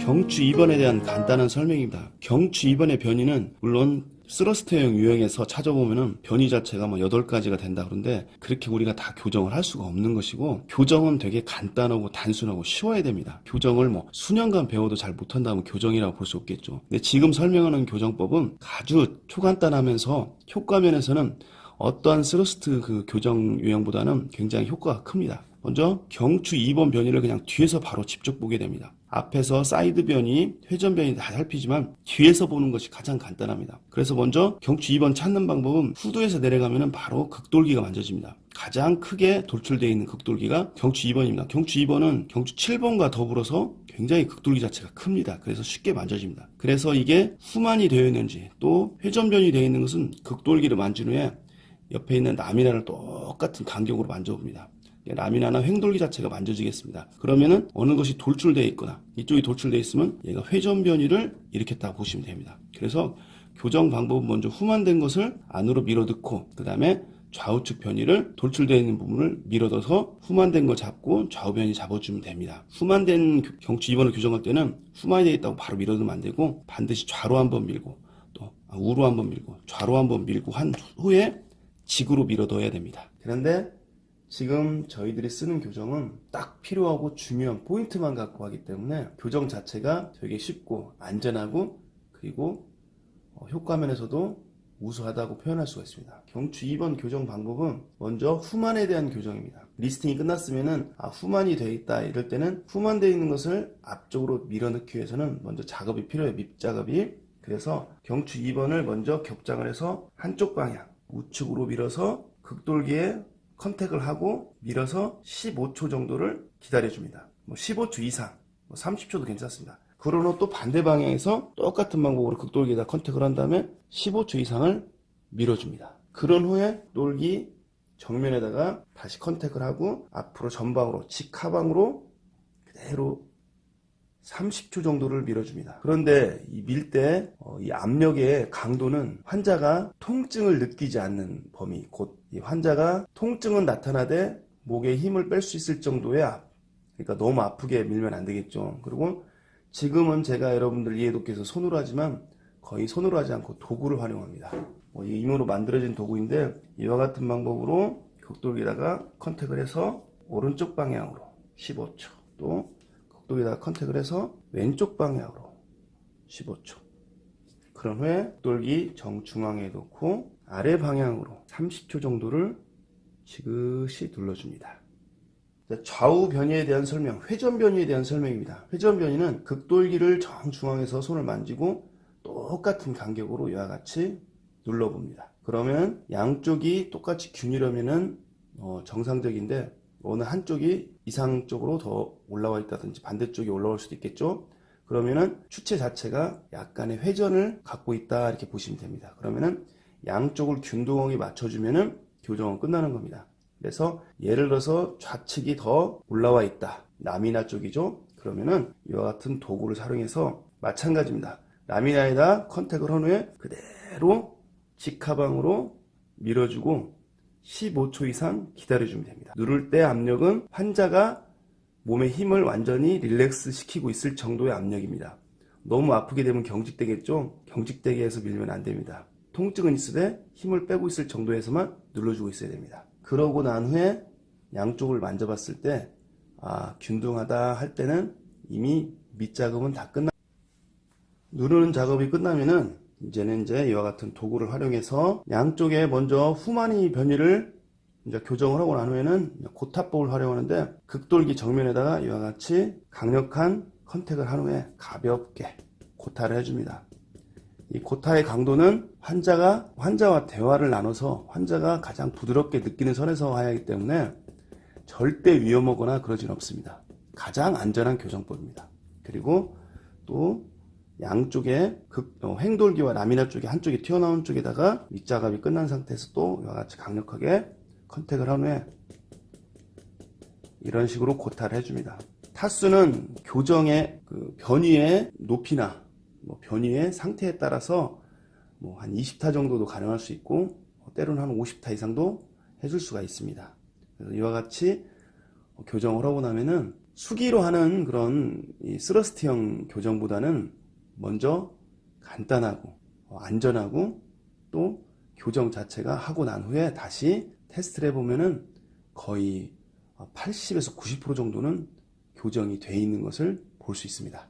경추 2번에 대한 간단한 설명입니다. 경추 2번의 변이는 물론 스러스트형 유형에서 찾아보면은 변이 자체가 8가지가 된다 그러는데 그렇게 우리가 다 교정을 할 수가 없는 것이고, 교정은 되게 간단하고 단순하고 쉬워야 됩니다. 교정을 수년간 배워도 잘 못한다면 교정이라고 볼 수 없겠죠. 근데 지금 설명하는 교정법은 아주 초간단하면서 효과면에서는 어떠한 스러스트 그 교정 유형보다는 굉장히 효과가 큽니다. 먼저 경추 2번 변이를 그냥 뒤에서 바로 직접 보게 됩니다. 앞에서 사이드 변이, 회전 변이 다 살피지만 뒤에서 보는 것이 가장 간단합니다. 그래서 먼저 경추 2번 찾는 방법은 후두에서 내려가면 바로 극돌기가 만져집니다. 가장 크게 돌출되어 있는 극돌기가 경추 2번입니다. 경추 2번은 경추 7번과 더불어서 굉장히 극돌기 자체가 큽니다. 그래서 쉽게 만져집니다. 그래서 이게 후만이 되어 있는지 또 회전변이 되어 있는 것은 극돌기를 만진 후에 옆에 있는 라미나를 똑같은 간격으로 만져봅니다. 라미나나 횡돌기 자체가 만져지겠습니다. 그러면은 어느 것이 돌출되어 있거나 이쪽이 돌출되어 있으면 얘가 회전 변이를 일으켰다고 보시면 됩니다. 그래서 교정 방법은 먼저 후만된 것을 안으로 밀어넣고 그 다음에 좌우측 변이를 돌출되어 있는 부분을 밀어넣어서 후만된 걸 잡고 좌우 변이 잡아주면 됩니다. 후만된 경추 2번을 교정할 때는 후만이 되어 있다고 바로 밀어넣으면 안 되고 반드시 좌로 한번 밀고 또 우로 한번 밀고 좌로 한번 밀고 한 후에 직으로 밀어넣어야 됩니다. 그런데 지금 저희들이 쓰는 교정은 딱 필요하고 중요한 포인트만 갖고 하기 때문에 교정 자체가 되게 쉽고 안전하고 그리고 효과면에서도 우수하다고 표현할 수가 있습니다. 경추 2번 교정 방법은 먼저 후만에 대한 교정입니다. 리스팅이 끝났으면은 후만이 되어 있다 이럴 때는 후만되어 있는 것을 앞쪽으로 밀어넣기 위해서는 먼저 작업이 필요해요. 밑작업이. 그래서 경추 2번을 먼저 격장을 해서 한쪽 방향 우측으로 밀어서 극돌기에 컨택을 하고 밀어서 15초 정도를 기다려줍니다. 15초 이상, 30초도 괜찮습니다. 그런 후 또 반대 방향에서 똑같은 방법으로 극돌기에다 컨택을 한 다음에 15초 이상을 밀어줍니다. 그런 후에 돌기 정면에다가 다시 컨택을 하고 앞으로 전방으로 직하방으로 그대로 30초 정도를 밀어줍니다. 그런데 이 밀 때 이 압력의 강도는 환자가 통증을 느끼지 않는 범위, 곧 이 환자가 통증은 나타나되 목에 힘을 뺄 수 있을 정도의 그러니까 너무 아프게 밀면 안 되겠죠. 그리고 지금은 제가 여러분들 이해돕기 위해서 손으로 하지만 거의 손으로 하지 않고 도구를 활용합니다. 이 임으로 만들어진 도구인데 이와 같은 방법으로 극돌기에다가 컨택을 해서 오른쪽 방향으로 15초 또 극돌기에다가 컨택을 해서 왼쪽 방향으로 15초 그런 후에 극돌기 정중앙에 놓고 아래 방향으로 30초 정도를 지그시 눌러줍니다. 좌우 변이에 대한 설명, 회전 변이에 대한 설명입니다. 회전 변이는 극돌기를 정중앙에서 손을 만지고 똑같은 간격으로 이와 같이 눌러봅니다. 그러면 양쪽이 똑같이 균일하면은 정상적인데 어느 한쪽이 이상적으로 더 올라와 있다든지 반대쪽이 올라올 수도 있겠죠. 그러면은 추체 자체가 약간의 회전을 갖고 있다 이렇게 보시면 됩니다. 그러면은 양쪽을 균등하게 맞춰주면은 교정은 끝나는 겁니다. 그래서 예를 들어서 좌측이 더 올라와 있다. 라미나 쪽이죠. 그러면은 이와 같은 도구를 사용해서 마찬가지입니다. 라미나에다 컨택을 한 후에 그대로 직하방으로 밀어주고 15초 이상 기다려주면 됩니다. 누를 때 압력은 환자가 몸의 힘을 완전히 릴렉스 시키고 있을 정도의 압력입니다. 너무 아프게 되면 경직되겠죠? 경직되게 해서 밀면 안 됩니다. 통증은 있으되 힘을 빼고 있을 정도에서만 눌러주고 있어야 됩니다. 그러고 난 후에 양쪽을 만져봤을 때 균등하다 할 때는 이미 밑작업은 다 누르는 작업이 끝나면은 이제는 이와 같은 도구를 활용해서 양쪽에 먼저 후만이 변이를 교정을 하고 난 후에는 고타법을 활용하는데 극돌기 정면에다가 이와 같이 강력한 컨택을 한 후에 가볍게 고타를 해줍니다. 이 고타의 강도는 환자와 대화를 나눠서 환자가 가장 부드럽게 느끼는 선에서 해야 하기 때문에 절대 위험하거나 그러진 없습니다. 가장 안전한 교정법입니다. 그리고 또 양쪽에 횡돌기와 라미나 쪽에 한쪽이 튀어나온 쪽에다가 밑작업이 끝난 상태에서 또 이와 같이 강력하게 컨택을 한 후에 이런 식으로 고타를 해줍니다. 타수는 교정의 변이의 높이나 변이의 상태에 따라서 한 20타 정도도 가능할 수 있고 때로는 한 50타 이상도 해줄 수가 있습니다. 그래서 이와 같이 교정을 하고 나면은 수기로 하는 그런 이 스러스트형 교정보다는 먼저 간단하고 안전하고 또 교정 자체가 하고 난 후에 다시 테스트를 해보면은 거의 80에서 90% 정도는 교정이 돼 있는 것을 볼 수 있습니다.